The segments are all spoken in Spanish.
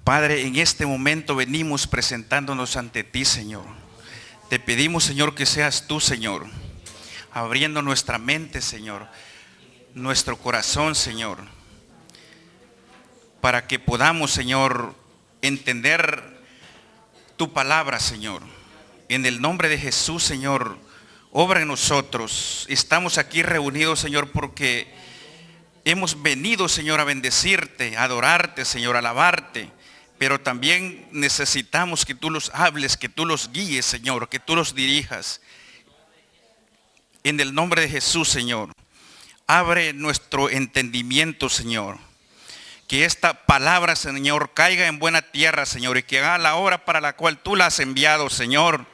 Padre, en este momento venimos presentándonos ante ti, Señor. Te pedimos, Señor, que seas tú, Señor, abriendo nuestra mente, Señor, nuestro corazón, Señor, para que podamos, Señor, entender tu palabra, Señor. En el nombre de Jesús, Señor, obra en nosotros. Estamos aquí reunidos, Señor, porque hemos venido, Señor, a bendecirte, a adorarte, Señor, a alabarte. Pero también necesitamos que tú los hables, que tú los guíes, Señor, que tú los dirijas. En el nombre de Jesús, Señor, abre nuestro entendimiento, Señor. Que esta palabra, Señor, caiga en buena tierra, Señor, y que haga la obra para la cual tú la has enviado, Señor.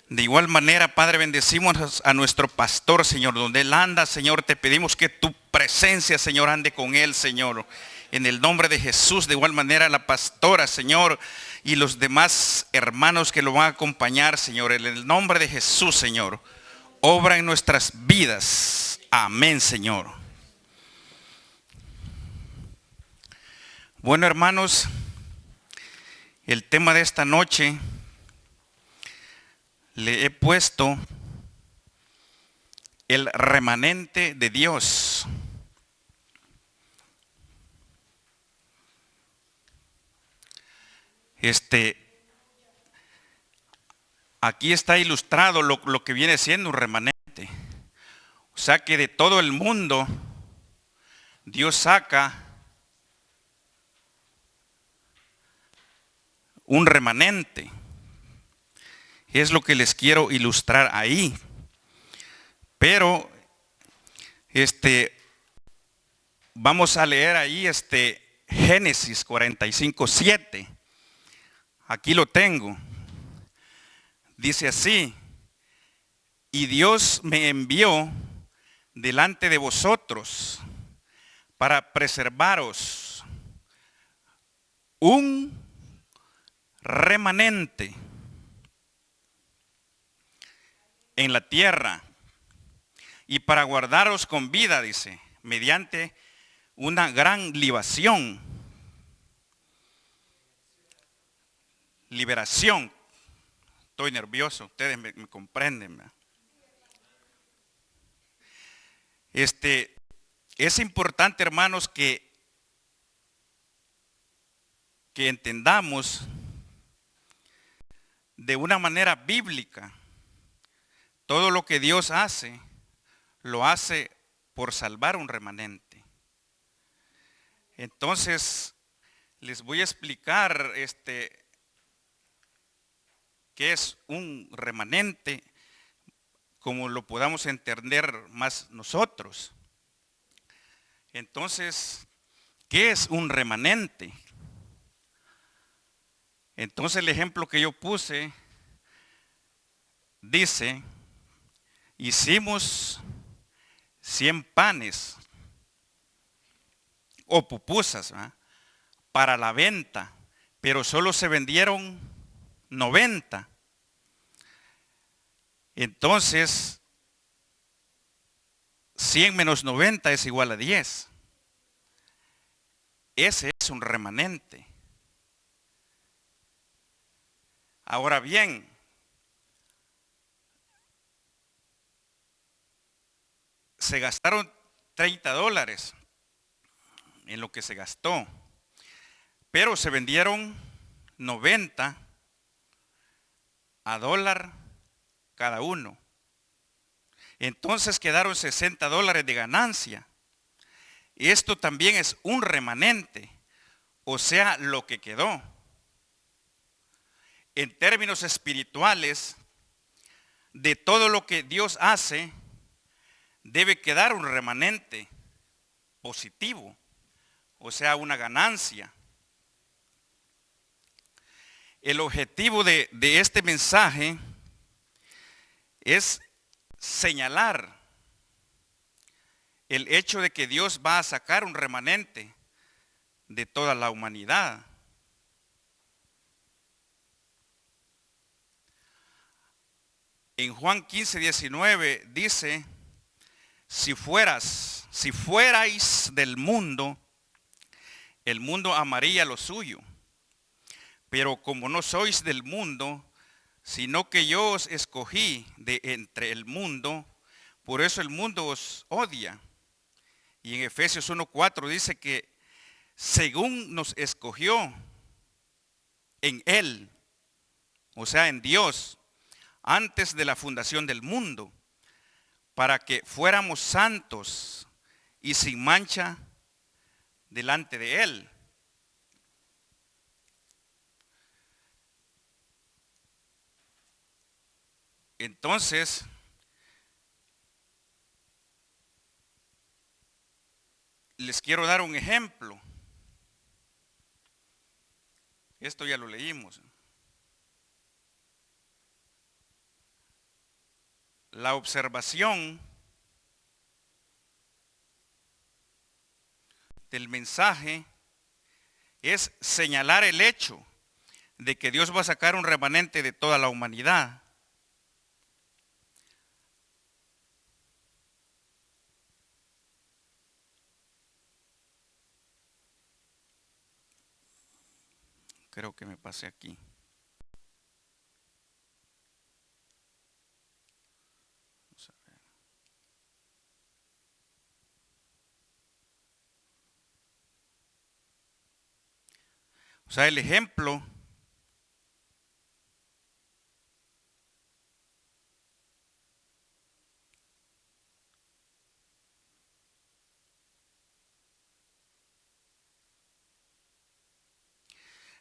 De igual manera, Padre, bendecimos a nuestro pastor, Señor, donde él anda, Señor, te pedimos que tu presencia, Señor, ande con él, Señor. En el nombre de Jesús, de igual manera la pastora, Señor, y los demás hermanos que lo van a acompañar, Señor. En el nombre de Jesús, Señor, obra en nuestras vidas. Amén, Señor. Bueno, hermanos, el tema de esta noche le he puesto el remanente de Dios. Aquí está ilustrado lo que viene siendo un remanente. O sea que de todo el mundo Dios saca un remanente. Es lo que les quiero ilustrar ahí. Pero vamos a leer ahí Génesis 45:7. Aquí lo tengo. Dice así: y Dios me envió delante de vosotros para preservaros un remanente en la tierra y para guardaros con vida, dice, mediante una gran liberación. Estoy nervioso, ustedes me comprenden, ¿verdad? Es importante, hermanos, que entendamos de una manera bíblica todo lo que Dios hace, lo hace por salvar un remanente. Entonces, les voy a explicar qué es un remanente, como lo podamos entender más nosotros. Entonces, ¿qué es un remanente? Entonces, el ejemplo que yo puse dice: hicimos 100 panes o pupusas, ¿verdad?, para la venta, pero solo se vendieron 90. Entonces, 100 menos 90 es igual a 10. Ese es un remanente. Ahora bien, se gastaron $30 en lo que se gastó, pero se vendieron 90 a $1 cada uno. Entonces quedaron $60 de ganancia. Esto también es un remanente, o sea, lo que quedó. En términos espirituales, de todo lo que Dios hace, debe quedar un remanente positivo, o sea, una ganancia. El objetivo de este mensaje es señalar el hecho de que Dios va a sacar un remanente de toda la humanidad. En Juan 15:19 dice: si fuerais del mundo, el mundo amaría lo suyo. Pero como no sois del mundo, sino que yo os escogí de entre el mundo, por eso el mundo os odia. Y en Efesios 1:4 dice que según nos escogió en Él, o sea, en Dios, antes de la fundación del mundo, para que fuéramos santos y sin mancha delante de Él. Entonces, les quiero dar un ejemplo. Esto ya lo leímos. La observación del mensaje es señalar el hecho de que Dios va a sacar un remanente de toda la humanidad. Creo que me pasé aquí. Vamos a ver. O sea, el ejemplo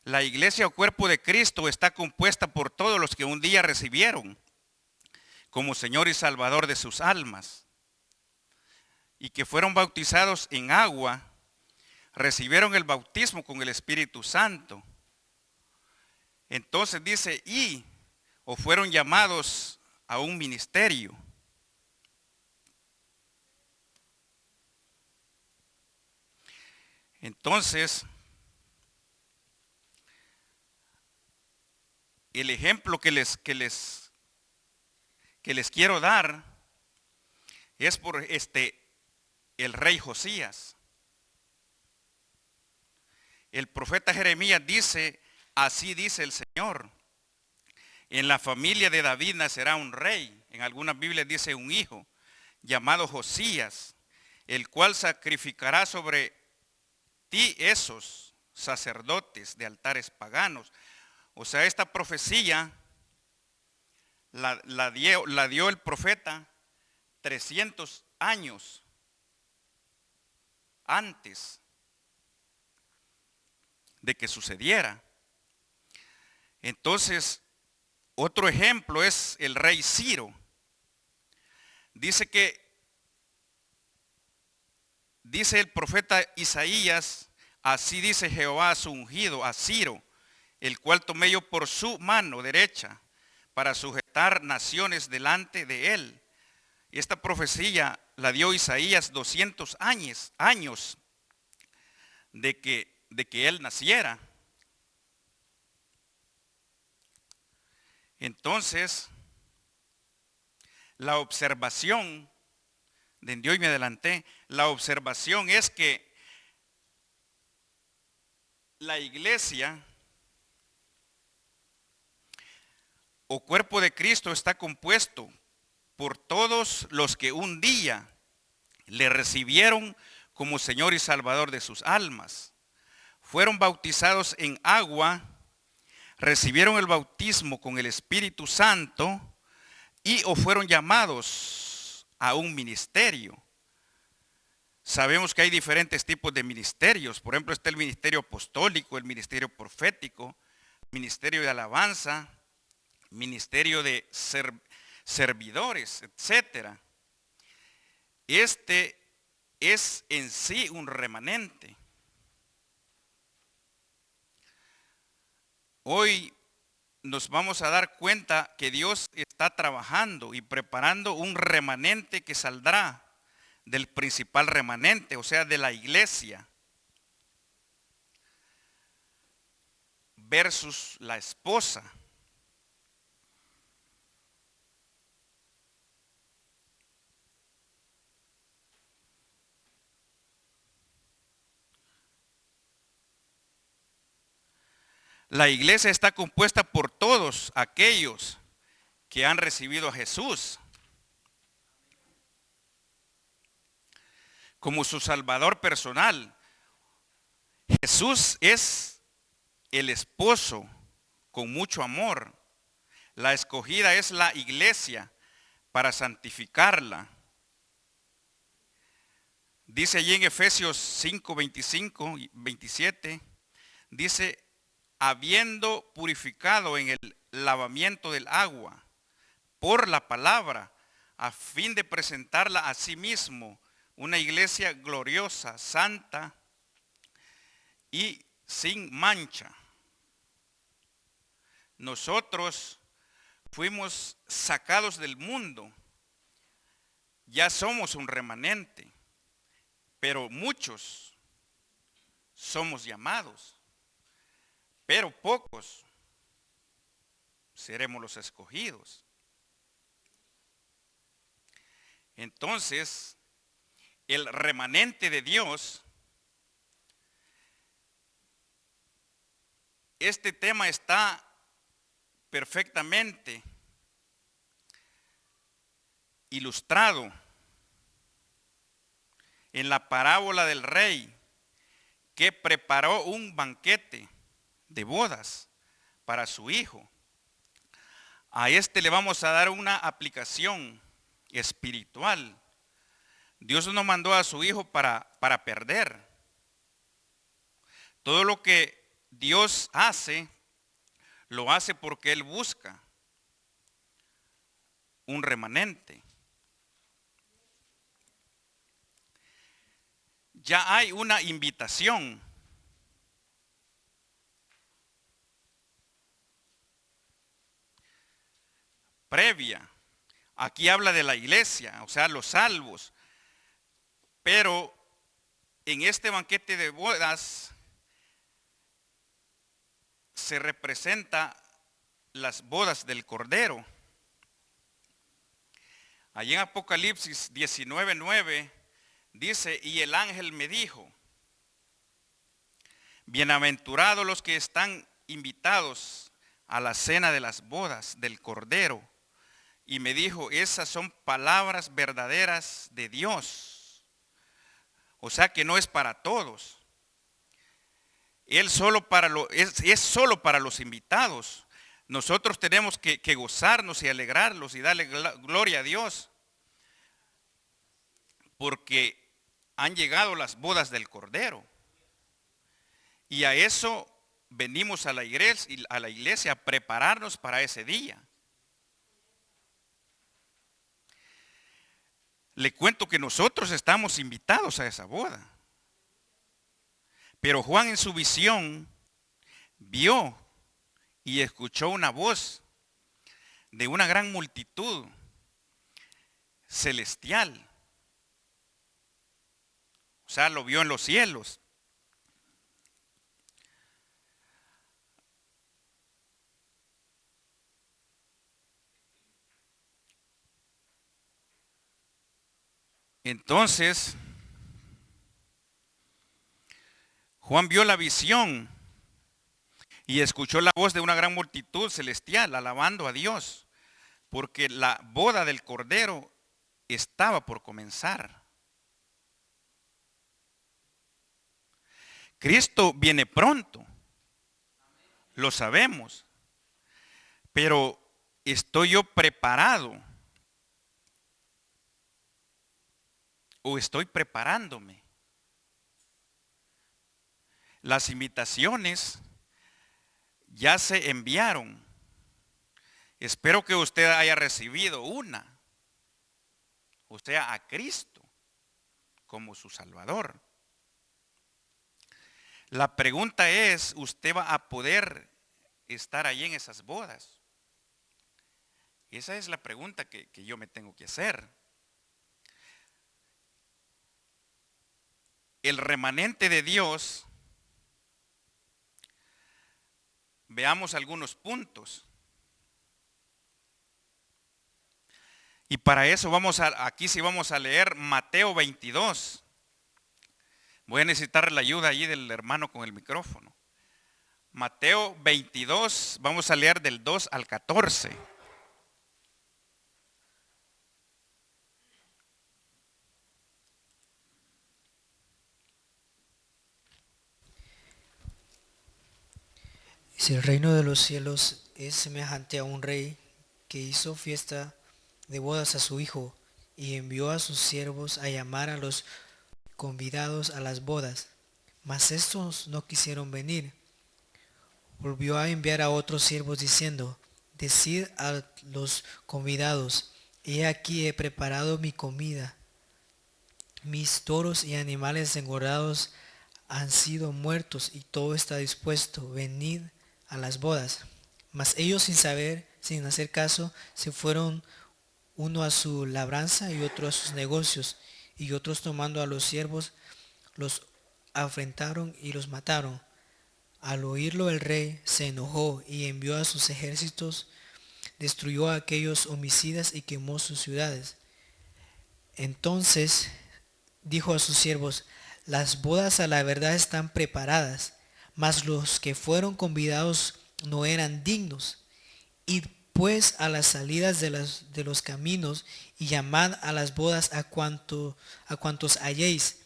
la iglesia o cuerpo de Cristo está compuesta por todos los que un día recibieron como Señor y Salvador de sus almas y que fueron bautizados en agua, recibieron el bautismo con el Espíritu Santo. Entonces dice, o fueron llamados a un ministerio. Entonces, el ejemplo que les quiero dar es por el rey Josías. El profeta Jeremías dice, así dice el Señor, en la familia de David nacerá un rey, en algunas Biblias dice un hijo, llamado Josías, el cual sacrificará sobre ti esos sacerdotes de altares paganos. O sea, esta profecía la dio el profeta 300 años antes de que sucediera. Entonces, otro ejemplo es el rey Ciro. Dice el profeta Isaías, así dice Jehová a su ungido, a Ciro, el cual tomé yo por su mano derecha para sujetar naciones delante de él. Esta profecía la dio Isaías 200 años de que él naciera. Entonces, la observación, de hoy me adelanté, la observación es que la iglesia o cuerpo de Cristo está compuesto por todos los que un día le recibieron como Señor y Salvador de sus almas. Fueron bautizados en agua, recibieron el bautismo con el Espíritu Santo o fueron llamados a un ministerio. Sabemos que hay diferentes tipos de ministerios. Por ejemplo, está el ministerio apostólico, el ministerio profético, ministerio de alabanza, ministerio de servidores, etcétera. Este es en sí un remanente. Hoy nos vamos a dar cuenta que Dios está trabajando y preparando un remanente que saldrá del principal remanente, o sea, de la iglesia, versus la esposa. La iglesia está compuesta por todos aquellos que han recibido a Jesús como su Salvador personal. Jesús es el esposo con mucho amor. La escogida es la iglesia para santificarla. Dice allí en Efesios 5, 25 y 27, dice, habiendo purificado en el lavamiento del agua por la palabra, a fin de presentarla a sí mismo, una iglesia gloriosa, santa y sin mancha. Nosotros fuimos sacados del mundo, ya somos un remanente, pero muchos somos llamados, pero pocos seremos los escogidos. Entonces, el remanente de Dios, este tema está perfectamente ilustrado en la parábola del rey que preparó un banquete de bodas para su hijo. A este le vamos a dar una aplicación espiritual. Dios no mandó a su hijo para perder. Todo lo que Dios hace, lo hace porque Él busca un remanente. Ya hay una invitación previa. Aquí habla de la iglesia, o sea, los salvos. Pero en este banquete de bodas se representa las bodas del Cordero. Allí en Apocalipsis 19:9 dice, y el ángel me dijo, bienaventurados los que están invitados a la cena de las bodas del Cordero. Y me dijo, esas son palabras verdaderas de Dios. O sea que no es para todos. Es solo para los invitados. Nosotros tenemos que gozarnos y alegrarlos y darle gloria a Dios. Porque han llegado las bodas del Cordero. Y a eso venimos a la iglesia a prepararnos para ese día. Le cuento que nosotros estamos invitados a esa boda. Pero Juan en su visión vio y escuchó una voz de una gran multitud celestial. O sea, lo vio en los cielos. Entonces, Juan vio la visión y escuchó la voz de una gran multitud celestial alabando a Dios, porque la boda del Cordero estaba por comenzar. Cristo viene pronto, lo sabemos, pero ¿estoy yo preparado? ¿O estoy preparándome? Las invitaciones ya se enviaron. Espero que usted haya recibido una. O sea, a Cristo como su Salvador. La pregunta es, ¿usted va a poder estar ahí en esas bodas? Esa es la pregunta que yo me tengo que hacer. El remanente de Dios, veamos algunos puntos. Y para eso aquí sí vamos a leer Mateo 22. Voy a necesitar la ayuda allí del hermano con el micrófono. Mateo 22, vamos a leer del 2 al 14. Si el reino de los cielos es semejante a un rey que hizo fiesta de bodas a su hijo y envió a sus siervos a llamar a los convidados a las bodas, mas estos no quisieron venir. Volvió a enviar a otros siervos diciendo, decid a los convidados, he aquí he preparado mi comida, mis toros y animales engordados han sido muertos y todo está dispuesto, venid a las bodas. Mas ellos sin saber, sin hacer caso, se fueron uno a su labranza y otro a sus negocios, y otros tomando a los siervos los afrentaron y los mataron. Al oírlo el rey se enojó y envió a sus ejércitos, destruyó a aquellos homicidas y quemó sus ciudades. Entonces dijo a sus siervos, las bodas a la verdad están preparadas, mas los que fueron convidados no eran dignos. Id pues a las salidas de los caminos y llamad a las bodas a cuantos halléis.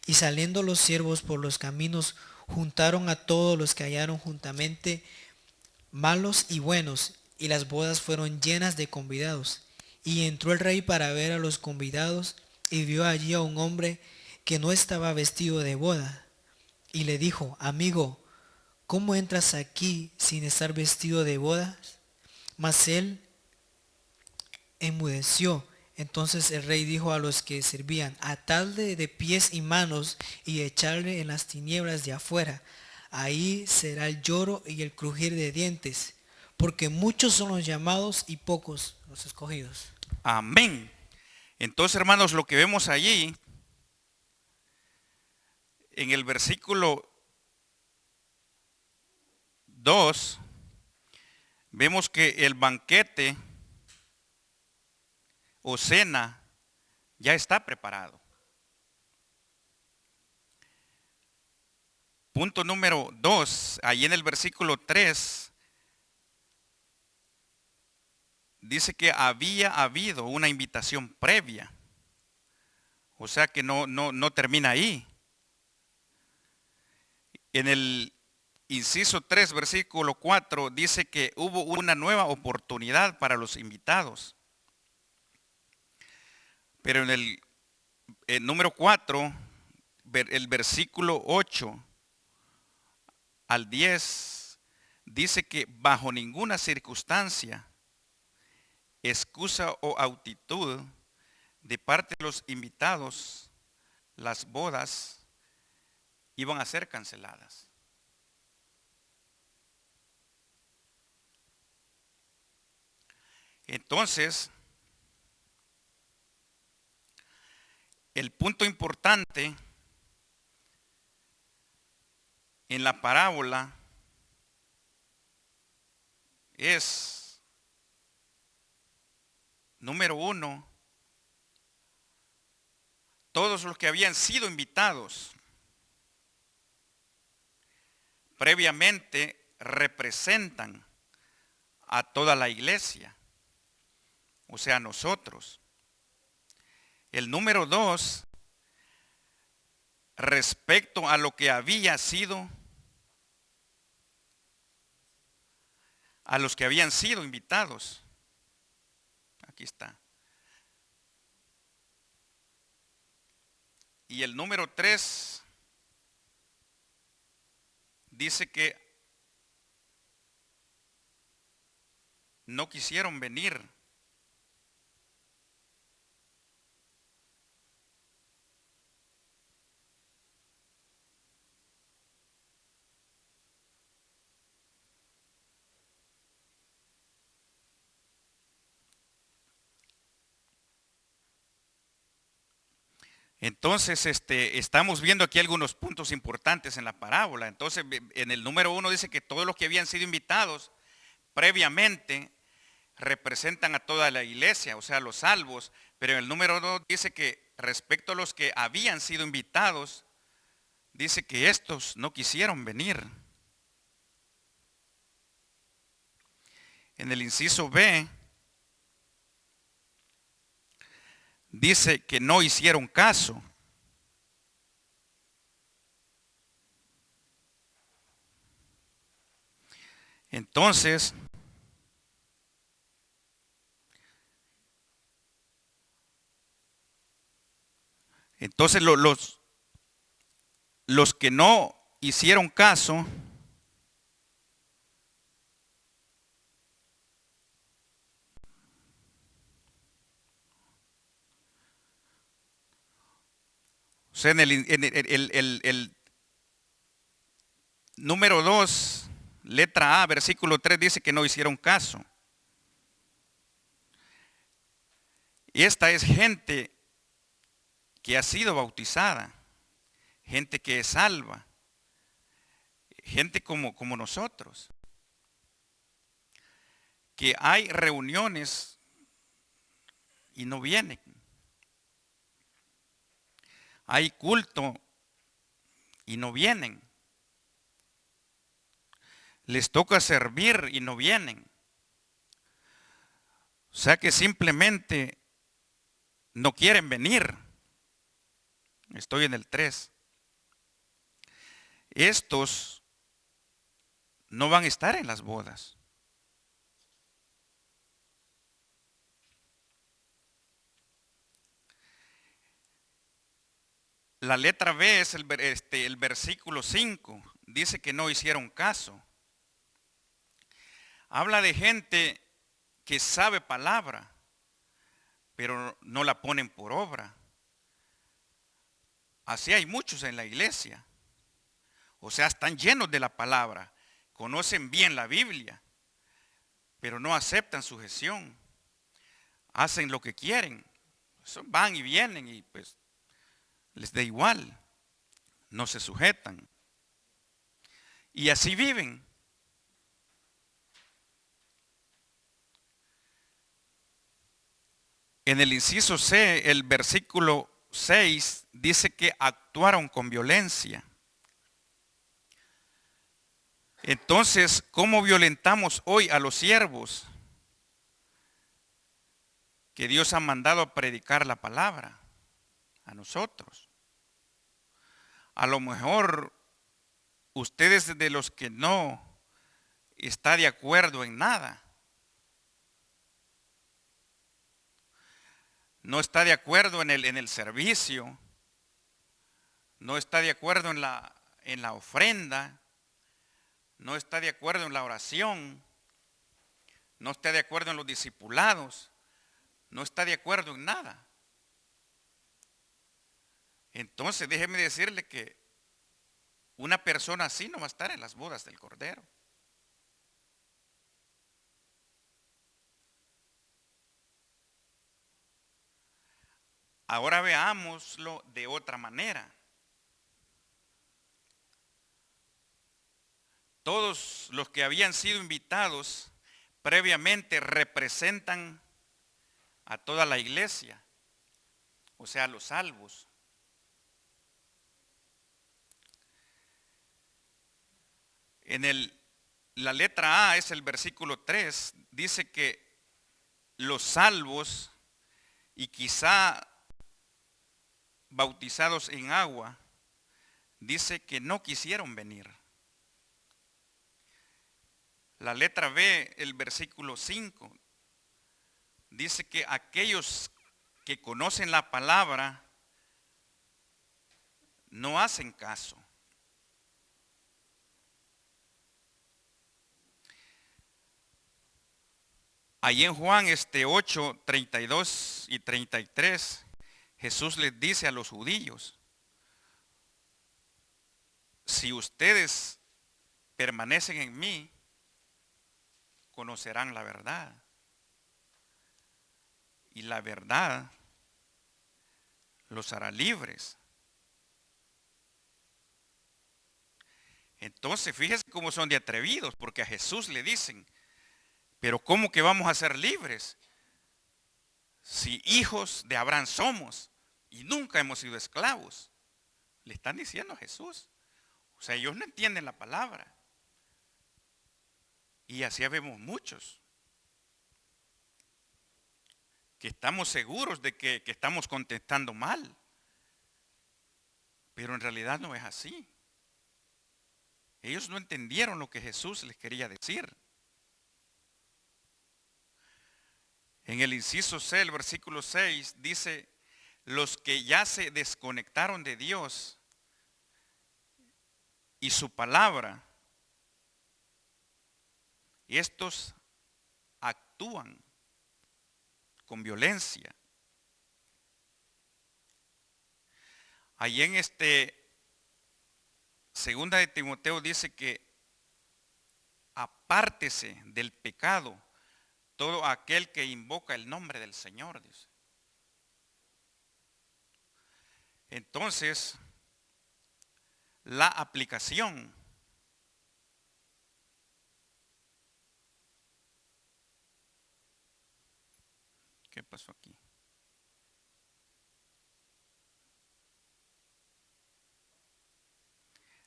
Y saliendo los siervos por los caminos, juntaron a todos los que hallaron juntamente, malos y buenos, y las bodas fueron llenas de convidados. Y entró el rey para ver a los convidados, y vio allí a un hombre que no estaba vestido de boda. Y le dijo, amigo, ¿cómo entras aquí sin estar vestido de bodas? Mas él enmudeció. Entonces el rey dijo a los que servían, atadle de pies y manos y echarle en las tinieblas de afuera. Ahí será el lloro y el crujir de dientes, porque muchos son los llamados y pocos los escogidos. Amén. Entonces, hermanos, lo que vemos allí en el versículo 2, vemos que el banquete o cena ya está preparado. Punto número 2, ahí en el versículo 3, dice que había habido una invitación previa. O sea que no termina ahí. En el inciso 3, versículo 4, dice que hubo una nueva oportunidad para los invitados. Pero en el número 4, el versículo 8 al 10, dice que bajo ninguna circunstancia, excusa o actitud de parte de los invitados, las bodas iban a ser canceladas. Entonces, el punto importante en la parábola es, número 1, todos los que habían sido invitados previamente representan a toda la iglesia, o sea, nosotros. El número 2, respecto a lo que había sido, a los que habían sido invitados. Aquí está. Y el número 3 dice que no quisieron venir. Entonces, estamos viendo aquí algunos puntos importantes en la parábola. Entonces, en el número 1 dice que todos los que habían sido invitados previamente representan a toda la iglesia, o sea, los salvos. Pero en el número 2 dice que respecto a los que habían sido invitados, dice que estos no quisieron venir. En el inciso B, dice que no hicieron caso. Entonces, los que no hicieron caso, o sea, en el número 2, letra A, versículo 3, dice que no hicieron caso. Y esta es gente que ha sido bautizada, gente que es salva, gente como nosotros, que hay reuniones y no vienen. Hay culto y no vienen. Les toca servir y no vienen. O sea que simplemente no quieren venir. Estoy en el 3. Estos no van a estar en las bodas. La letra B es el versículo 5. Dice que no hicieron caso. Habla de gente que sabe palabra, pero no la ponen por obra. Así hay muchos en la iglesia. O sea, están llenos de la palabra, conocen bien la Biblia, pero no aceptan sujeción. Hacen lo que quieren. Van y vienen y pues les da igual. No se sujetan. Y así viven. En el inciso C, el versículo 6 dice que actuaron con violencia. Entonces, ¿cómo violentamos hoy a los siervos que Dios ha mandado a predicar la palabra? A nosotros. A lo mejor ustedes de los que no está de acuerdo en nada. No está de acuerdo en el servicio. No está de acuerdo en la ofrenda. No está de acuerdo en la oración. No está de acuerdo en los discipulados. No está de acuerdo en nada. Entonces déjeme decirle que una persona así no va a estar en las bodas del Cordero. Ahora veámoslo de otra manera. Todos los que habían sido invitados previamente representan a toda la iglesia, o sea, a los salvos. La letra A es el versículo 3, dice que los salvos y quizá bautizados en agua, dice que no quisieron venir. La letra B, el versículo 5, dice que aquellos que conocen la palabra no hacen caso. Allí en Juan 8, 32 y 33, Jesús les dice a los judíos, si ustedes permanecen en mí, conocerán la verdad. Y la verdad los hará libres. Entonces, fíjense cómo son de atrevidos, porque a Jesús le dicen, pero ¿cómo que vamos a ser libres? Si hijos de Abraham somos y nunca hemos sido esclavos. Le están diciendo a Jesús. O sea, ellos no entienden la palabra. Y así vemos muchos. que estamos seguros de que estamos contestando mal. Pero en realidad no es así. Ellos no entendieron lo que Jesús les quería decir. En el inciso C, el versículo 6, dice, los que ya se desconectaron de Dios y su palabra, estos actúan con violencia. Allí en segunda de Timoteo dice que apártese del pecado todo aquel que invoca el nombre del Señor, dice. Entonces, la aplicación ¿qué pasó aquí?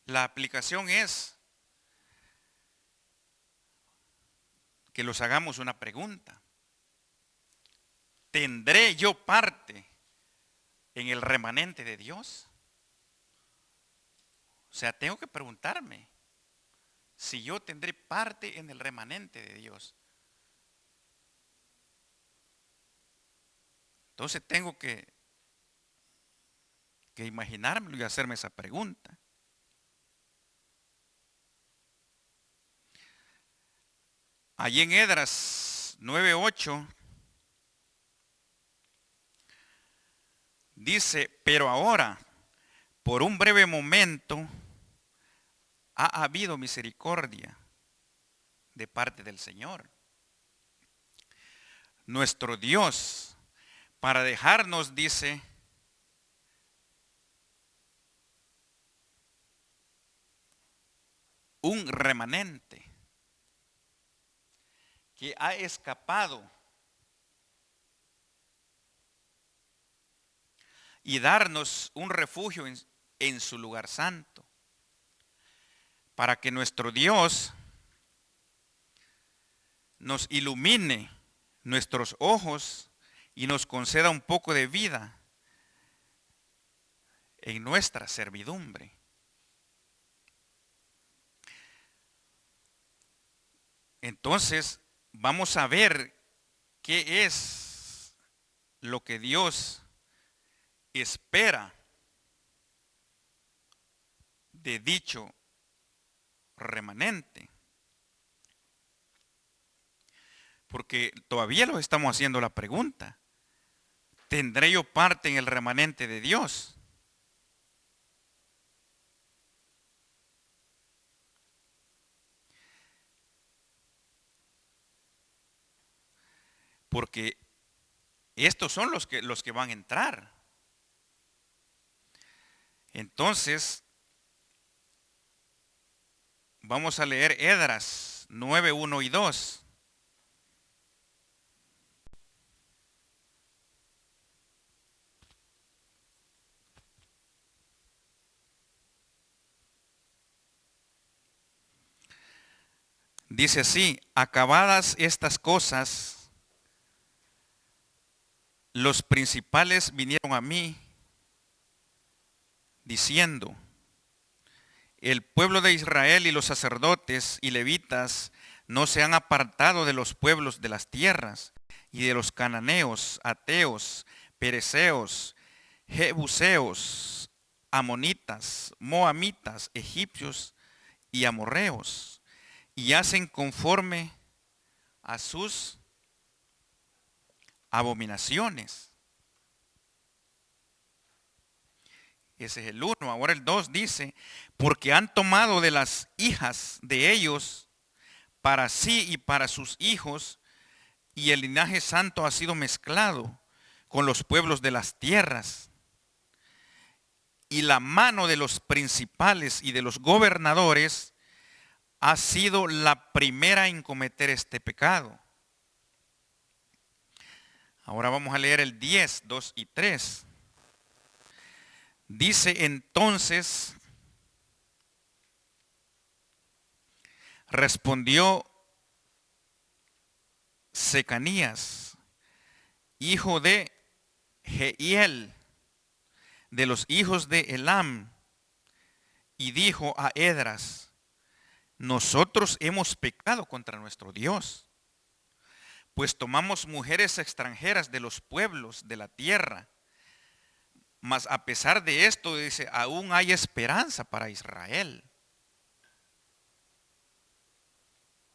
La aplicación es que los hagamos una pregunta. ¿Tendré yo parte en el remanente de Dios? O sea, tengo que preguntarme si yo tendré parte en el remanente de Dios. Entonces tengo que imaginármelo y hacerme esa pregunta. Allí en Esdras 9:8 dice, pero ahora, por un breve momento, ha habido misericordia de parte del Señor, nuestro Dios, para dejarnos, dice, un remanente que ha escapado y darnos un refugio en su lugar santo, para que nuestro Dios nos ilumine nuestros ojos y nos conceda un poco de vida en nuestra servidumbre. Entonces, vamos a ver qué es lo que Dios espera de dicho remanente. Porque todavía nos estamos haciendo la pregunta, ¿tendré yo parte en el remanente de Dios? Porque estos son los que van a entrar. Entonces, vamos a leer Esdras 9:1 y 2. Dice así, acabadas estas cosas, los principales vinieron a mí diciendo, el pueblo de Israel y los sacerdotes y levitas no se han apartado de los pueblos de las tierras y de los cananeos, ateos, pereceos, jebuseos, amonitas, moamitas, egipcios y amorreos, y hacen conforme a sus abominaciones. Ese es el 1. Ahora el 2 dice, porque han tomado de las hijas de ellos para sí y para sus hijos, y el linaje santo ha sido mezclado con los pueblos de las tierras. Y la mano de los principales y de los gobernadores ha sido la primera en cometer este pecado. Ahora vamos a leer el 10, 2 y 3. Dice entonces, respondió Secanías hijo de Jehiel, de los hijos de Elam, y dijo a Edras: nosotros hemos pecado contra nuestro Dios, pues tomamos mujeres extranjeras de los pueblos de la tierra. Mas a pesar de esto, dice, aún hay esperanza para Israel.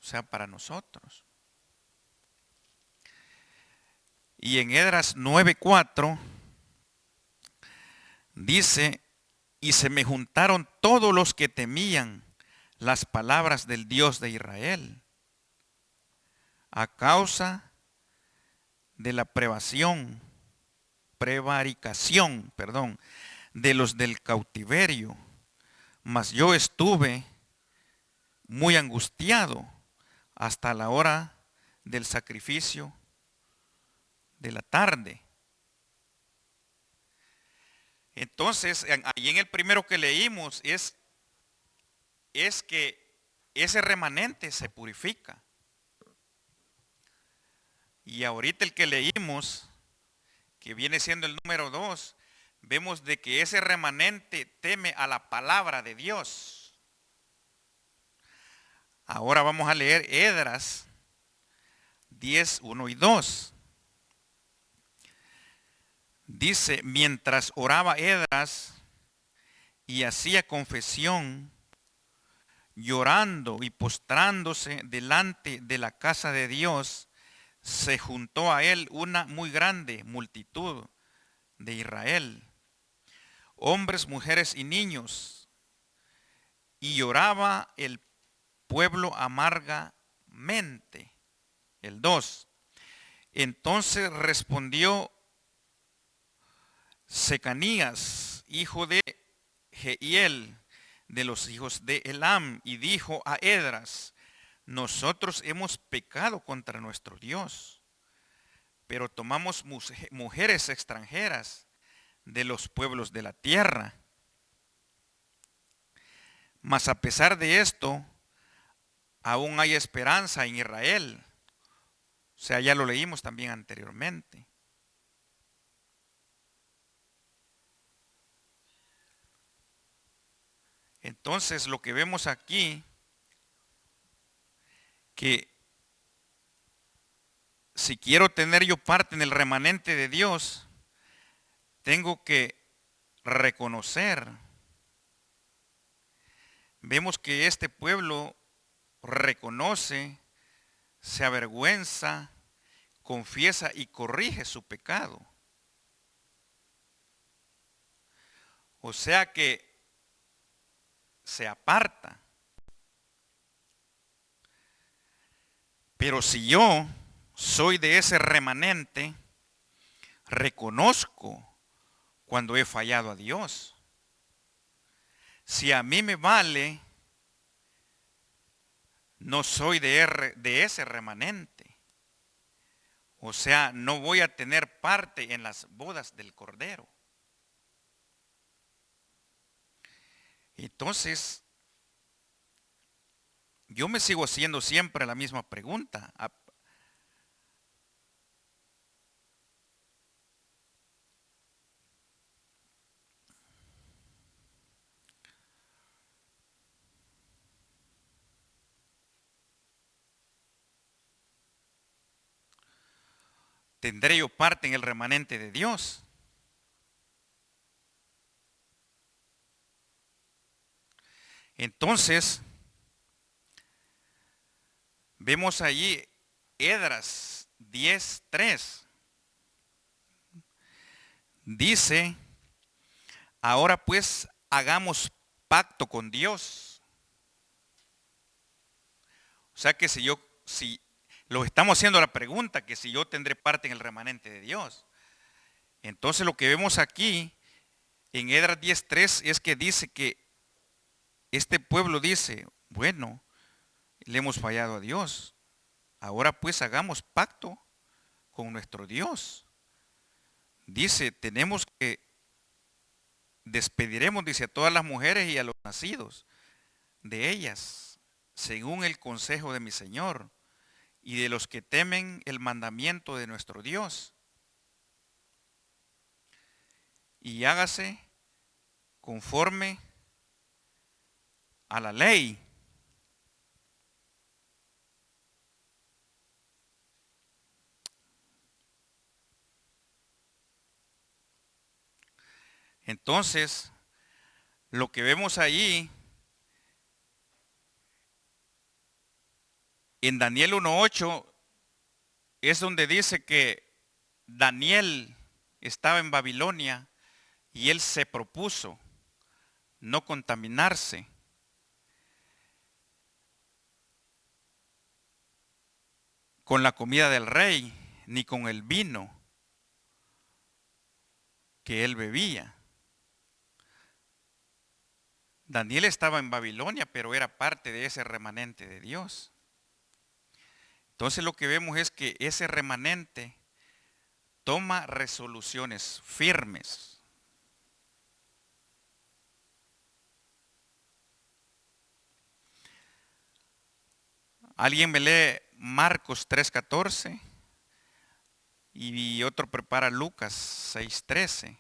O sea, para nosotros. Y en Esdras 9:4 dice: y se me juntaron todos los que temían las palabras del Dios de Israel, a causa de la prevaricación, de los del cautiverio. Mas yo estuve muy angustiado hasta la hora del sacrificio de la tarde. Entonces, ahí en el primero que leímos es que ese remanente se purifica. Y ahorita el que leímos, que viene siendo el número 2, vemos de que ese remanente teme a la palabra de Dios. Ahora vamos a leer Esdras 10:1 y 2. Dice: mientras oraba Esdras y hacía confesión, llorando y postrándose delante de la casa de Dios, se juntó a él una muy grande multitud de Israel, hombres, mujeres y niños, y lloraba el pueblo amargamente. El 2. Entonces respondió Secanías, hijo de Jehiel, de los hijos de Elam, y dijo a Esdras: nosotros hemos pecado contra nuestro Dios, pero tomamos mujeres extranjeras de los pueblos de la tierra. Mas a pesar de esto, aún hay esperanza en Israel. O sea, ya lo leímos también anteriormente. Entonces, lo que vemos aquí, que si quiero tener yo parte en el remanente de Dios, tengo que reconocer. Vemos que este pueblo reconoce, se avergüenza, confiesa y corrige su pecado. O sea que se aparta. Pero si yo soy de ese remanente, reconozco cuando he fallado a Dios. Si a mí me vale, no soy de ese remanente. O sea, no voy a tener parte en las bodas del Cordero. Entonces, yo me sigo haciendo siempre la misma pregunta. ¿Tendré yo parte en el remanente de Dios? Entonces, vemos allí Esdras 10:3. Dice: ahora pues hagamos pacto con Dios. O sea que si lo estamos haciendo la pregunta, que si yo tendré parte en el remanente de Dios. Entonces lo que vemos aquí en Esdras 10:3 es que dice que este pueblo dice: bueno, le hemos fallado a Dios. Ahora pues hagamos pacto con nuestro Dios. Dice, despediremos, dice, a todas las mujeres y a los nacidos de ellas, según el consejo de mi Señor, y de los que temen el mandamiento de nuestro Dios. y hágase conforme a la ley. Entonces, lo que vemos ahí en Daniel 1:8 es donde dice que Daniel estaba en Babilonia y él se propuso no contaminarse con la comida del rey ni con el vino que él bebía. Daniel estaba en Babilonia, pero era parte de ese remanente de Dios. Entonces lo que vemos es que ese remanente toma resoluciones firmes. Alguien me lee Marcos 3:14 y otro prepara Lucas 6:13.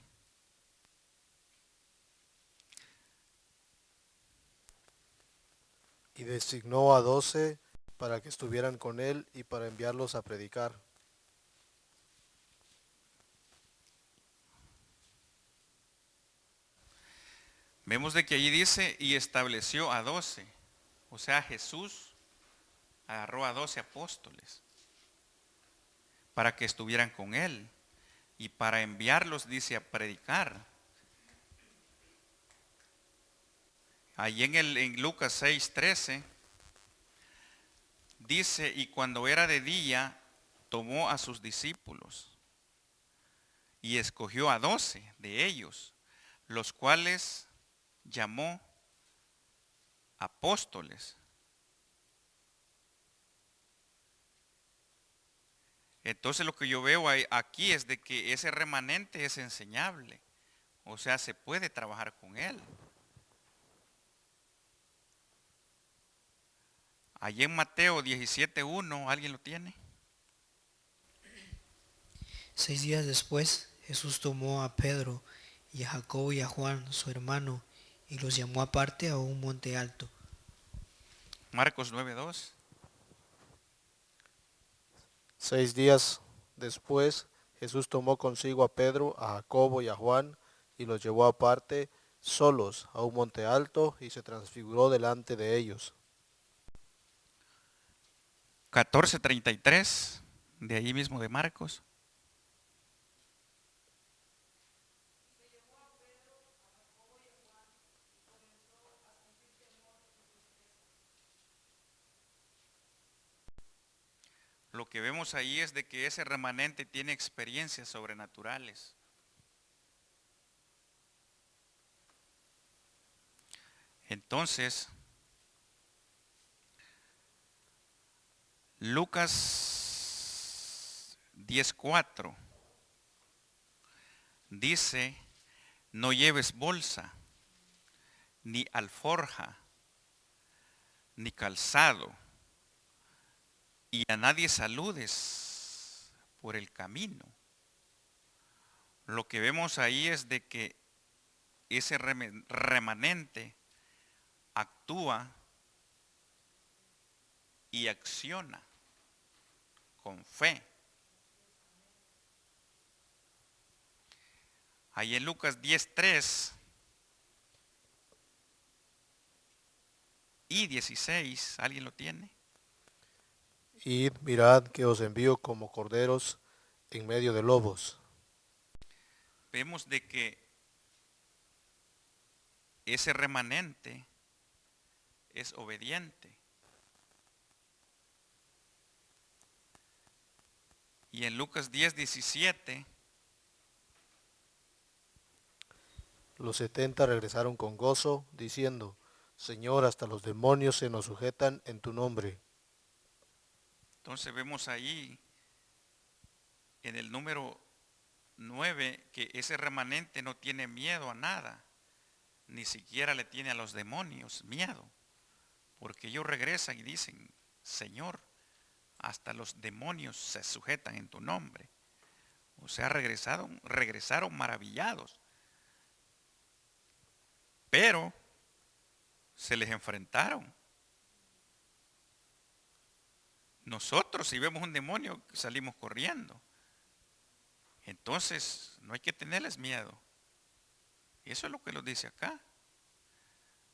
Y designó a 12 para que estuvieran con él y para enviarlos a predicar. Vemos de que allí dice y estableció a 12. O sea, Jesús agarró a 12 apóstoles para que estuvieran con él y para enviarlos, dice, a predicar. Allí en Lucas 6:13 dice, y cuando era de día, tomó a sus discípulos y escogió a 12 de ellos, los cuales llamó apóstoles. Entonces lo que yo veo aquí es de que ese remanente es enseñable. O sea, se puede trabajar con él. Allí en Mateo 17:1, ¿alguien lo tiene? 6 días después, Jesús tomó a Pedro y a Jacobo y a Juan, su hermano, y los llamó aparte a un monte alto. Marcos 9:2. 6 días después, Jesús tomó consigo a Pedro, a Jacobo y a Juan, y los llevó aparte, solos, a un monte alto, y se transfiguró delante de ellos. 14:33, de ahí mismo de Marcos. Lo que vemos ahí es de que ese remanente tiene experiencias sobrenaturales. Entonces, Lucas 10:4 dice, no lleves bolsa, ni alforja, ni calzado, y a nadie saludes por el camino. Lo que vemos ahí es de que ese remanente actúa y acciona con fe. Ahí en Lucas 10:3 y 16, ¿alguien lo tiene? Id, mirad que os envío como corderos en medio de lobos. Vemos de que ese remanente es obediente. Y en Lucas 10:17 Los 70 regresaron con gozo, diciendo, Señor, hasta los demonios se nos sujetan en tu nombre. entonces vemos ahí en el número 9 que ese remanente no tiene miedo a nada, ni siquiera le tiene a los demonios miedo, porque ellos regresan y dicen, Señor, hasta los demonios se sujetan en tu nombre. O sea, regresaron maravillados, pero se les enfrentaron. Nosotros, si vemos un demonio, salimos corriendo. Entonces, no hay que tenerles miedo. Eso es lo que nos dice acá.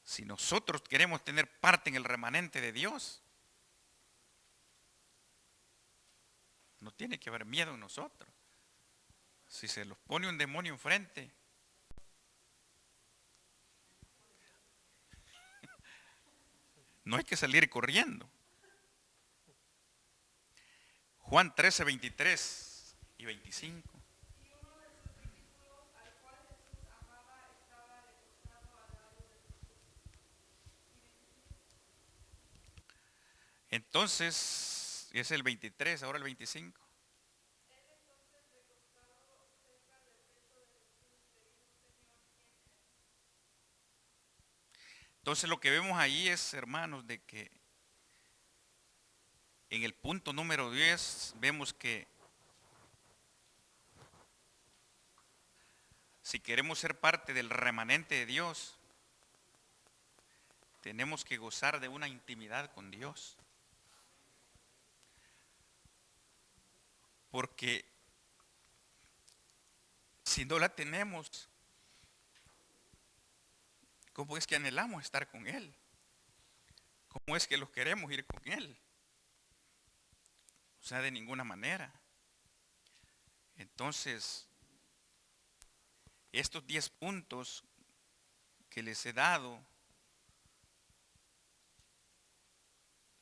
Si nosotros queremos tener parte en el remanente de Dios, no tiene que haber miedo en nosotros. Si se los pone un demonio enfrente, no hay que salir corriendo. Juan 13, 23 y 25. Entonces, es el 23, ahora el 25. Entonces lo que vemos ahí es, hermanos, de que en el punto número 10 vemos que si queremos ser parte del remanente de Dios, tenemos que gozar de una intimidad con Dios. Porque si no la tenemos, ¿cómo es que anhelamos estar con Él? ¿Cómo es que los queremos ir con Él? O sea, de ninguna manera. Entonces, estos 10 puntos que les he dado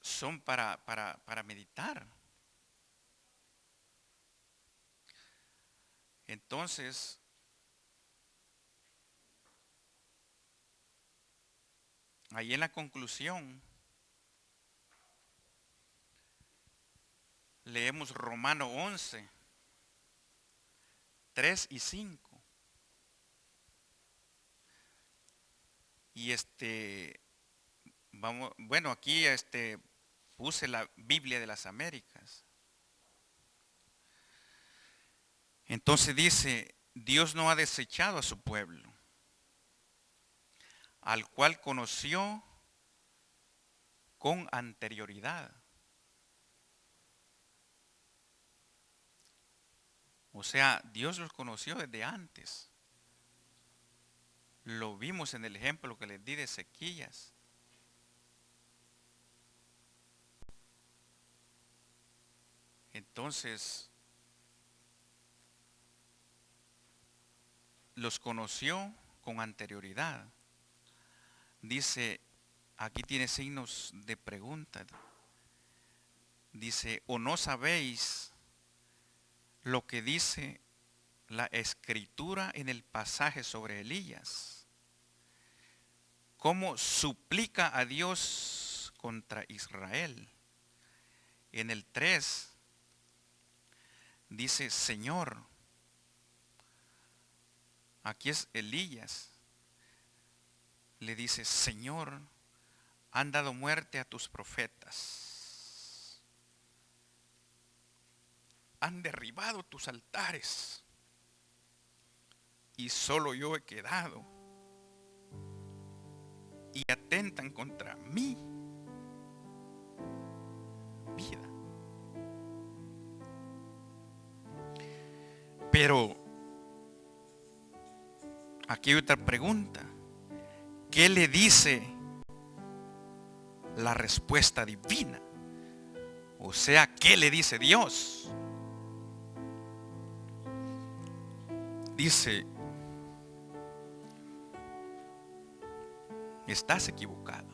son para meditar. Entonces, ahí en la conclusión, leemos Romanos 11, 3 y 5. Y aquí puse la Biblia de las Américas. Entonces dice, Dios no ha desechado a su pueblo, al cual conoció con anterioridad. O sea, Dios los conoció desde antes. Lo vimos en el ejemplo que les di de Ezequías. Entonces, los conoció con anterioridad. Dice, aquí tiene signos de pregunta. Dice, ¿o no sabéis lo que dice la escritura en el pasaje sobre Elías? ¿Cómo suplica a Dios contra Israel? En el 3 dice, Señor, aquí es Elías, le dice, Señor, han dado muerte a tus profetas, han derribado tus altares y solo yo he quedado, y atentan contra mi vida. Pero aquí hay otra pregunta. ¿Qué le dice la respuesta divina? O sea, ¿qué le dice Dios? Dice, estás equivocado.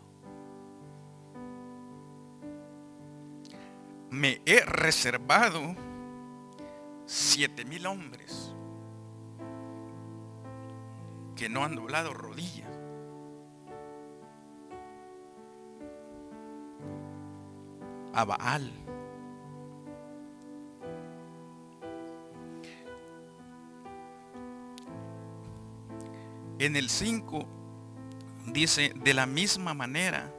Me he reservado 7,000 hombres que no han doblado rodillas a Baal. En el 5 dice, de la misma manera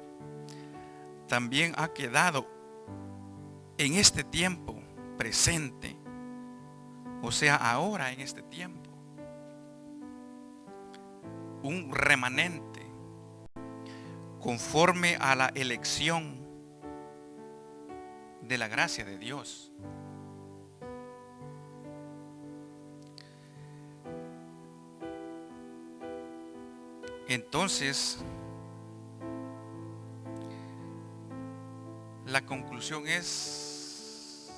también ha quedado en este tiempo presente, o sea, ahora en este tiempo, un remanente conforme a la elección de la gracia de Dios. Entonces, la conclusión es,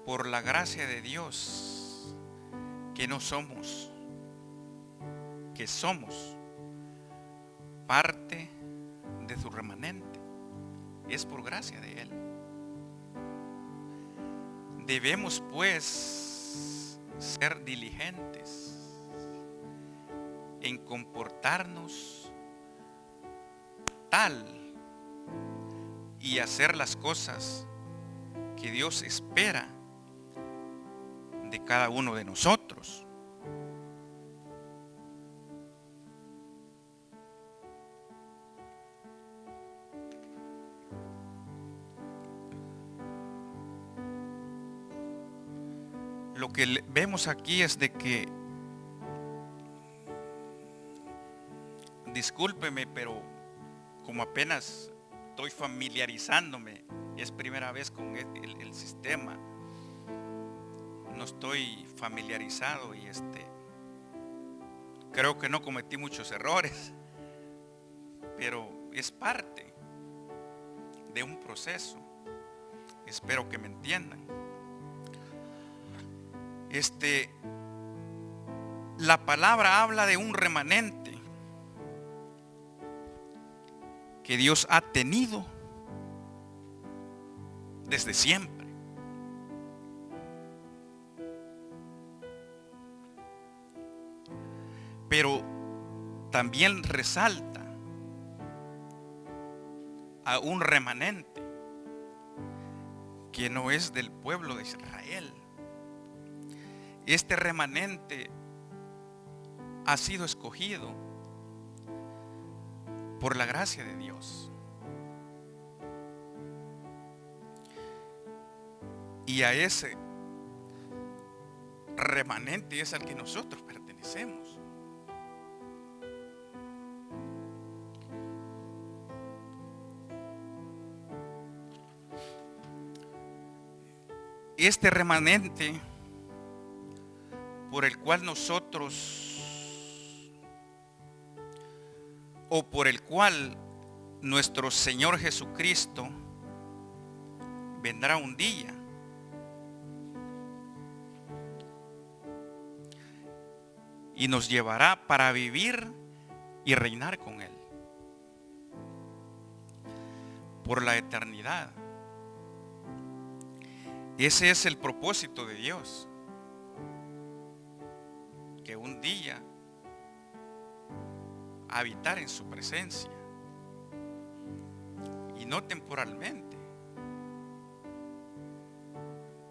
por la gracia de Dios, que somos parte de su remanente. Es por gracia de Él. Debemos pues ser diligentes en comportarnos tal y hacer las cosas que Dios espera de cada uno de nosotros. Lo que vemos aquí es de que, discúlpeme, pero como apenas estoy familiarizándome, es primera vez con el sistema, no estoy familiarizado y creo que no cometí muchos errores, pero es parte de un proceso. Espero que me entiendan. La palabra habla de un remanente que Dios ha tenido desde siempre. Pero también resalta a un remanente que no es del pueblo de Israel. Este remanente ha sido escogido por la gracia de Dios. Y a ese remanente es al que nosotros pertenecemos. Este remanente por el cual por el cual nuestro Señor Jesucristo vendrá un día. Y nos llevará para vivir y reinar con Él por la eternidad. Ese es el propósito de Dios. Que un día habitar en su presencia, y no temporalmente,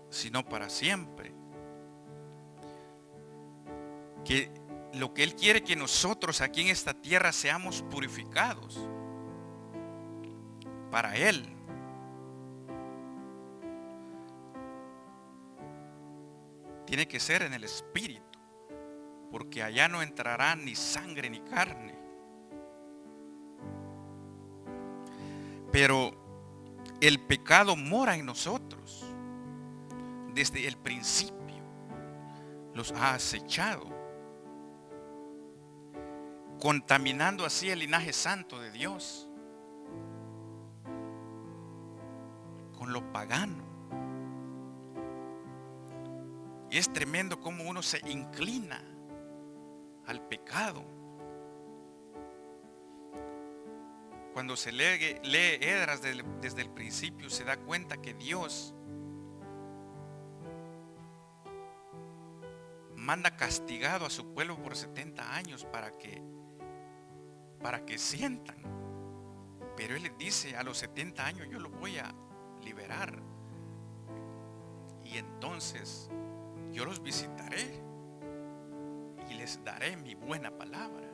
sino para siempre. Que lo que Él quiere, que nosotros aquí en esta tierra seamos purificados para Él. Tiene que ser en el Espíritu, porque allá no entrará ni sangre ni carne. Pero el pecado mora en nosotros desde el principio. Los ha acechado, contaminando así el linaje santo de Dios con lo pagano. Y es tremendo cómo uno se inclina al pecado. Cuando se lee Esdras desde el principio, se da cuenta que Dios manda castigado a su pueblo por 70 años para que sientan. Pero Él les dice, a los 70 años yo los voy a liberar. Y entonces yo los visitaré y les daré mi buena palabra.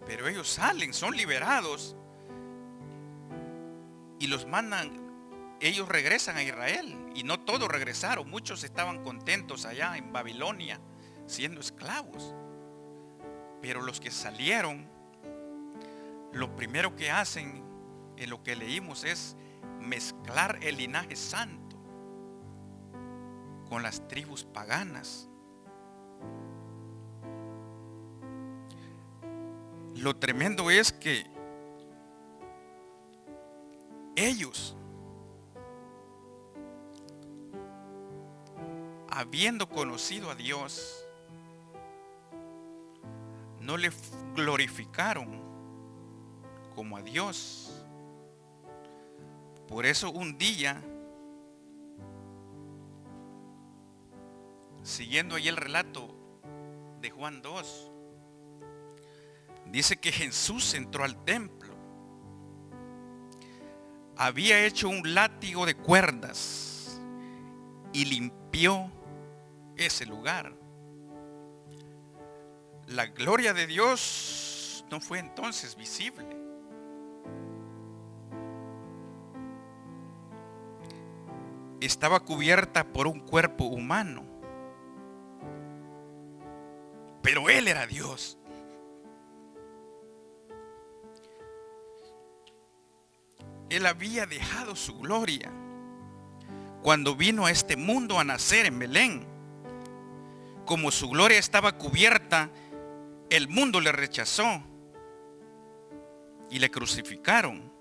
Pero ellos salen, son liberados y los mandan. Ellos regresan a Israel, y no todos regresaron. Muchos estaban contentos allá en Babilonia siendo esclavos. Pero los que salieron lo primero que hacen en lo que leímos es mezclar el linaje santo con las tribus paganas. Lo tremendo es que ellos, habiendo conocido a Dios, no le glorificaron como a Dios. Por eso un día, siguiendo ahí el relato de Juan 2, dice que Jesús entró al templo. Había hecho un látigo de cuerdas y limpió ese lugar. La gloria de Dios no fue entonces visible. Estaba cubierta por un cuerpo humano, pero Él era Dios. Él había dejado su gloria cuando vino a este mundo a nacer en Belén. Como su gloria estaba cubierta, el mundo le rechazó y le crucificaron.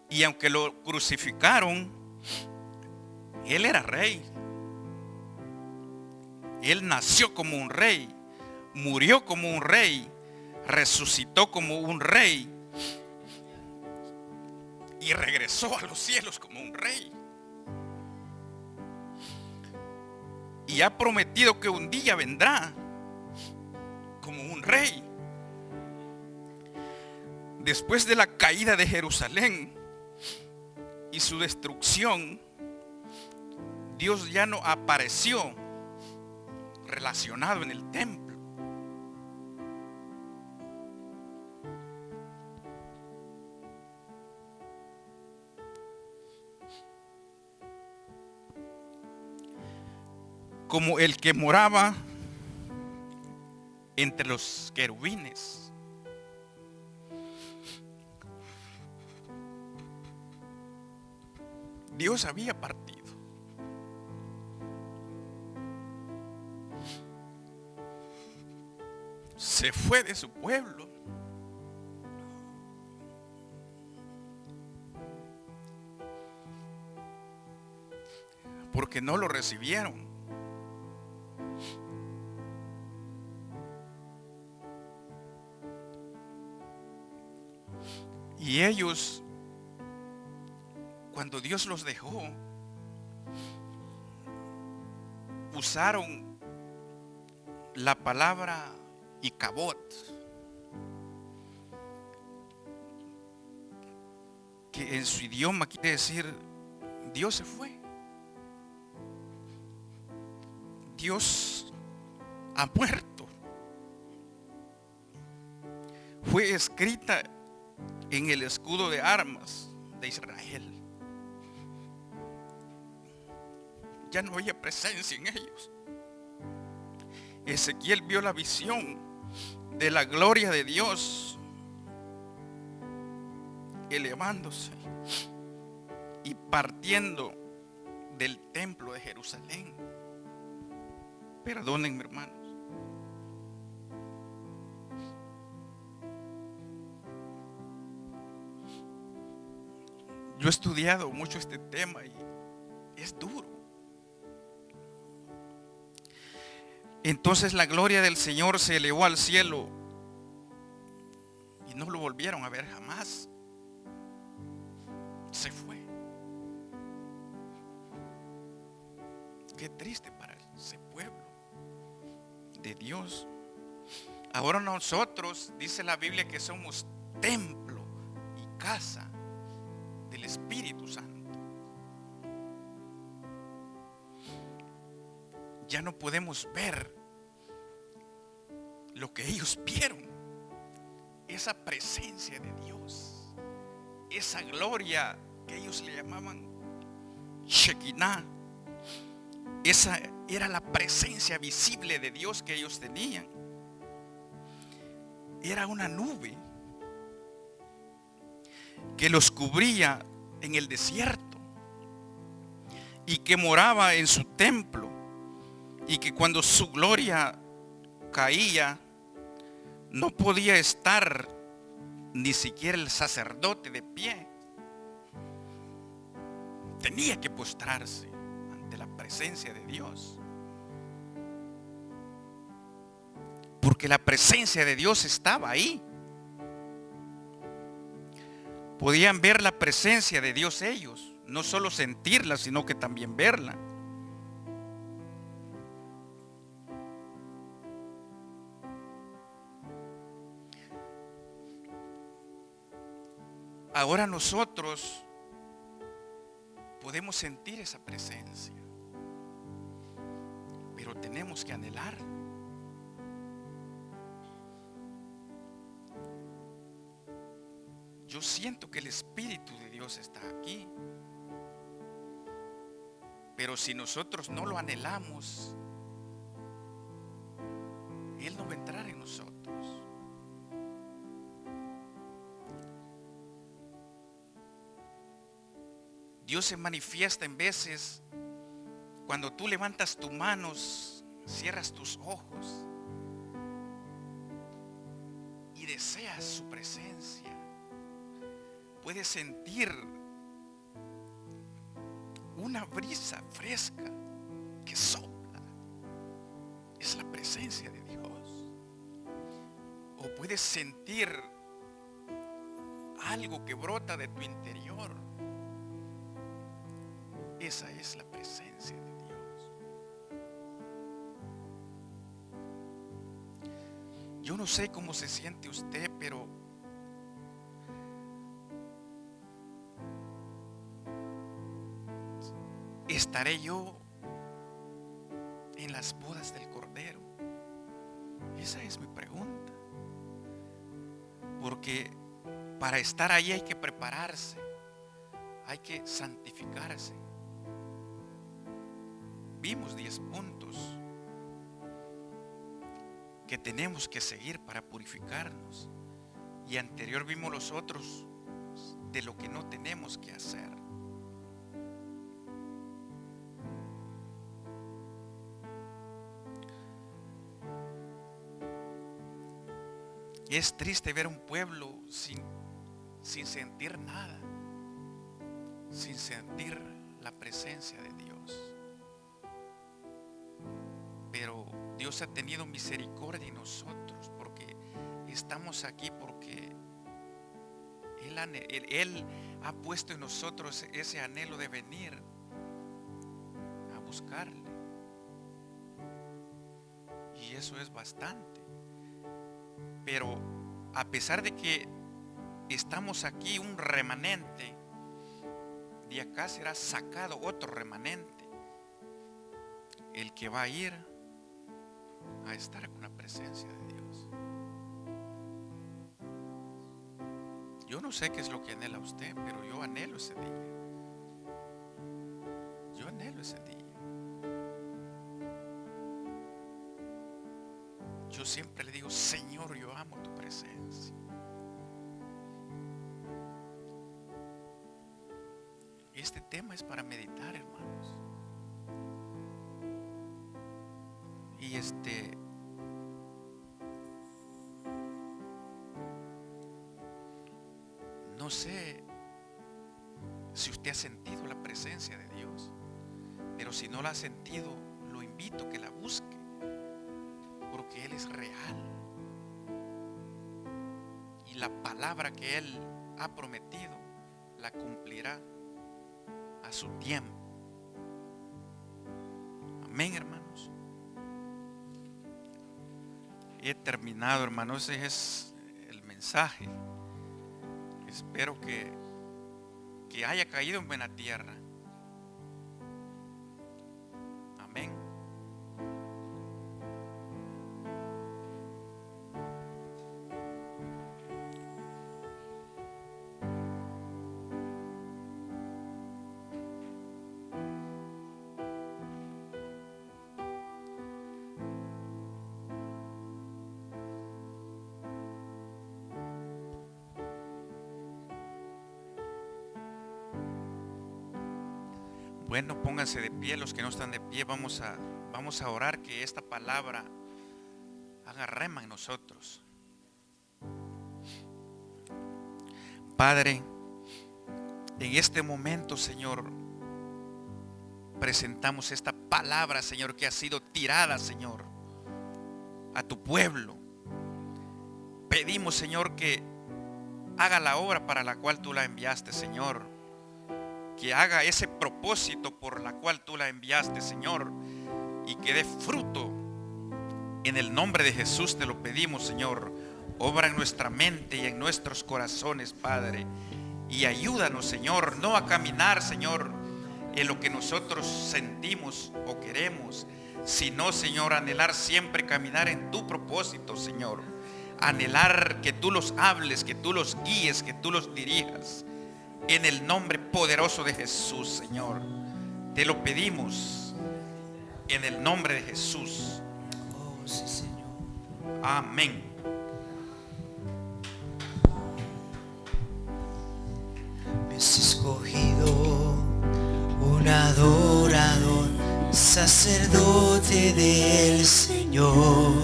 Y aunque lo crucificaron, Él era rey. Él nació como un rey, murió como un rey, resucitó como un rey y regresó a los cielos como un rey. Y ha prometido que un día vendrá como un rey. Después de la caída de Jerusalén y su destrucción, Dios ya no apareció relacionado en el templo. Como el que moraba entre los querubines. Dios había partido. Se fue de su pueblo. Porque no lo recibieron. Y ellos, cuando Dios los dejó, usaron la palabra Icabod, que en su idioma quiere decir Dios se fue. Dios ha muerto. Fue escrita en el escudo de armas de Israel. Ya no había presencia en ellos. Ezequiel vio la visión de la gloria de Dios elevándose y partiendo del templo de Jerusalén. Perdónenme, hermanos. Yo he estudiado mucho este tema y es duro. Entonces la gloria del Señor se elevó al cielo y no lo volvieron a ver jamás. Se fue. Qué triste para ese pueblo de Dios. Ahora nosotros, dice la Biblia, que somos templo y casa del Espíritu Santo. Ya no podemos ver lo que ellos vieron. Esa presencia de Dios, esa gloria que ellos le llamaban Shekinah. Esa era la presencia visible de Dios que ellos tenían. Era una nube que los cubría en el desierto y que moraba en su templo, y que cuando su gloria caía no podía estar ni siquiera el sacerdote de pie. Tenía que postrarse ante la presencia de Dios, porque la presencia de Dios estaba ahí. Podían ver la presencia de Dios ellos, no solo sentirla, sino que también verla. Ahora nosotros podemos sentir esa presencia, pero tenemos que anhelar. Yo siento que el Espíritu de Dios está aquí, pero si nosotros no lo anhelamos, Él no va a entrar en nosotros. Dios se manifiesta en veces cuando tú levantas tus manos, cierras tus ojos y deseas su presencia. Puedes sentir una brisa fresca que sopla. Es la presencia de Dios. O puedes sentir algo que brota de tu interior. Esa es la presencia de Dios. Yo no sé cómo se siente usted, pero ¿estaré yo en las bodas del Cordero? Esa es mi pregunta. Porque para estar ahí hay que prepararse, hay que santificarse. Vimos 10 puntos que tenemos que seguir para purificarnos. Y anterior vimos los otros de lo que no tenemos que hacer. Es triste ver un pueblo sin sentir nada, sin sentir la presencia de Dios. Pero Dios ha tenido misericordia en nosotros, porque estamos aquí porque Él ha puesto en nosotros ese anhelo de venir a buscarle. Y eso es bastante. Pero a pesar de que estamos aquí un remanente, de acá será sacado otro remanente, el que va a ir a estar con la presencia de Dios. Yo no sé qué es lo que anhela usted, pero yo anhelo ese día. Yo anhelo ese día. Yo siempre le digo, Señor, yo amo tu presencia. Este tema es para meditar, hermanos. Y no sé si usted ha sentido la presencia de Dios, pero si no la ha sentido, lo invito a que la busque, porque Él es real. Y la palabra que Él ha prometido, la cumplirá a su tiempo. Amén, hermanos. He terminado, hermanos. Ese es el mensaje. Espero que haya caído en buena tierra. Amén. Bueno, pónganse de pie los que no están de pie. Vamos a orar que esta palabra haga rema en nosotros. Padre, en este momento, Señor, presentamos esta palabra, Señor, que ha sido tirada, Señor, a tu pueblo. Pedimos, Señor, que haga la obra para la cual tú la enviaste, Señor. Que haga ese propósito por la cual tú la enviaste, Señor, y que dé fruto. En el nombre de Jesús te lo pedimos, Señor. Obra en nuestra mente y en nuestros corazones, Padre. Y ayúdanos, Señor, no a caminar, Señor, en lo que nosotros sentimos o queremos, sino, Señor, anhelar siempre caminar en tu propósito, Señor. Anhelar que tú los hables, que tú los guíes, que tú los dirijas. En el nombre poderoso de Jesús, Señor. Te lo pedimos en el nombre de Jesús. Oh, sí, Señor. Amén. Me has escogido un adorador, sacerdote del Señor,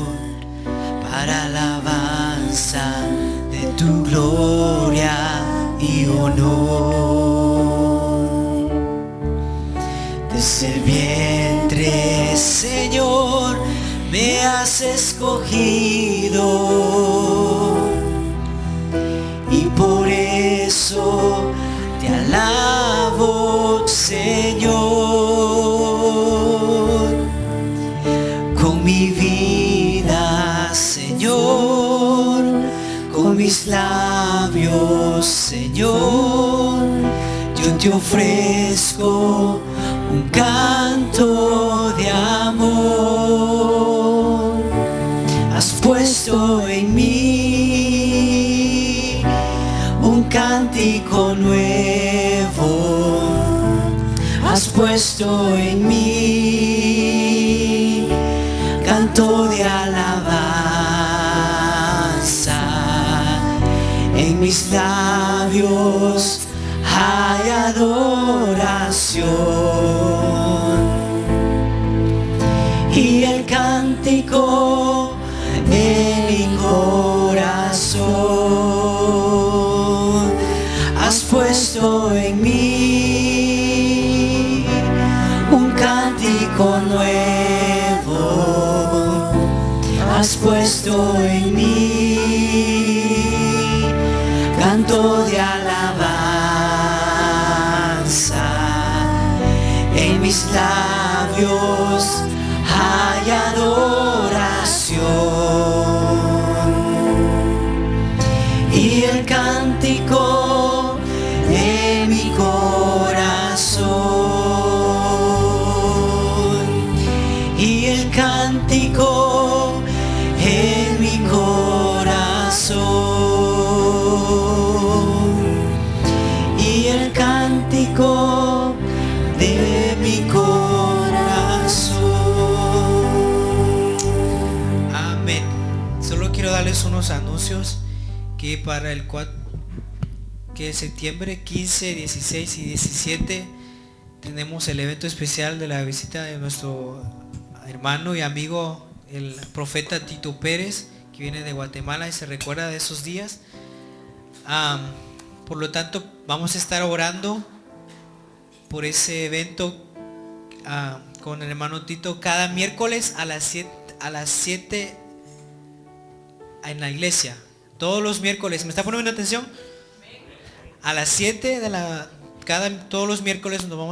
para alabanza de tu gloria y honor. Desde el vientre, Señor, me has escogido, y por eso te alabo, Señor. Con mi vida, Señor, con mis labios, Señor, yo te ofrezco un canto de amor. Has puesto en mí un cántico nuevo. Has puesto en mí canto de alabanza. En mis labios hay adoración, y el cántico de mi corazón. Has puesto en mí un cántico nuevo. Has puesto en mí canto de alabanza. En mis labios hay adoración, y el cántico de mi corazón, y el cántico en mi corazón, y el cántico de mi corazón. Amén. Solo quiero darles unos anuncios que para el septiembre 15, 16 y 17 tenemos el evento especial de la visita de nuestro hermano y amigo, el profeta Tito Pérez, que viene de Guatemala y se recuerda de esos días. Por lo tanto, vamos a estar orando por ese evento con el hermano Tito cada miércoles a las 7 en la iglesia. Todos los miércoles, ¿me está poniendo atención? A las 7 todos los miércoles nos vamos